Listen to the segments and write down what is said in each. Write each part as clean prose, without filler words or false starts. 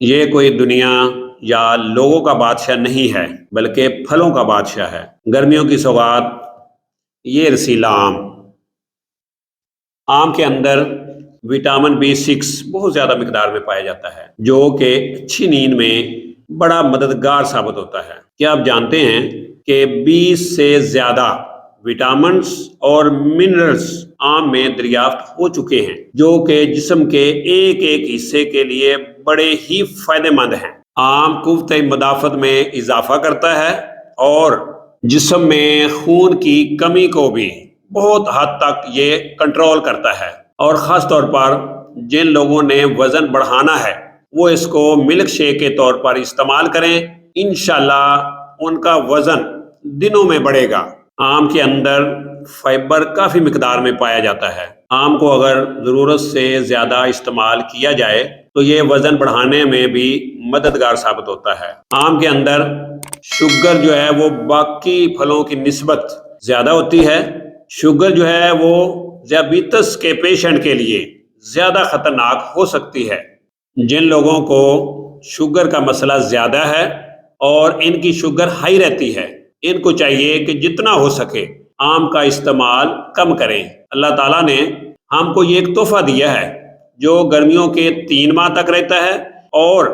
یہ کوئی دنیا یا لوگوں کا بادشاہ نہیں ہے بلکہ پھلوں کا بادشاہ ہے۔ گرمیوں کی سوغات یہ رسیلا آم کے اندر وٹامن B6 بہت زیادہ مقدار میں پایا جاتا ہے، جو کہ اچھی نیند میں بڑا مددگار ثابت ہوتا ہے۔ کیا آپ جانتے ہیں کہ 20 سے زیادہ وٹامنز اور منرلز آم میں دریافت ہو چکے ہیں، جو کہ جسم کے ایک ایک حصے کے لیے بڑے ہی فائدہ مند ہیں۔ آم قوت مدافعت میں اضافہ کرتا ہے اور جسم میں خون کی کمی کو بھی بہت حد تک یہ کنٹرول کرتا ہے، اور خاص طور پر جن لوگوں نے وزن بڑھانا ہے وہ اس کو ملک شیک کے طور پر استعمال کریں، انشاءاللہ ان کا وزن دنوں میں بڑھے گا۔ آم کے اندر فائبر کافی مقدار میں پایا جاتا ہے۔ آم کو اگر ضرورت سے زیادہ استعمال کیا جائے تو یہ وزن بڑھانے میں بھی مددگار ثابت ہوتا ہے۔ آم کے اندر شوگر جو ہے وہ باقی پھلوں کی نسبت زیادہ ہوتی ہے۔ شوگر جو ہے وہ ذیابیطس کے پیشنٹ کے لیے زیادہ خطرناک ہو سکتی ہے۔ جن لوگوں کو شوگر کا مسئلہ زیادہ ہے اور ان کی شوگر ہائی رہتی ہے، ان کو چاہیے کہ جتنا ہو سکے آم کا استعمال کم کریں۔ اللہ تعالیٰ نے ہم کو یہ ایک تحفہ دیا ہے جو گرمیوں کے 3 ماہ تک رہتا ہے، اور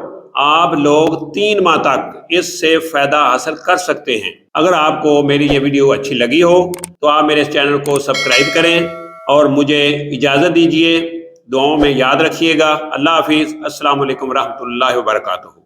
آپ لوگ 3 ماہ تک اس سے فائدہ حاصل کر سکتے ہیں۔ اگر آپ کو میری یہ ویڈیو اچھی لگی ہو تو آپ میرے اس چینل کو سبسکرائب کریں اور مجھے اجازت دیجیے۔ دعاؤں میں یاد رکھیے گا۔ اللہ حافظ۔ السلام علیکم ورحمۃ اللہ وبرکاتہ۔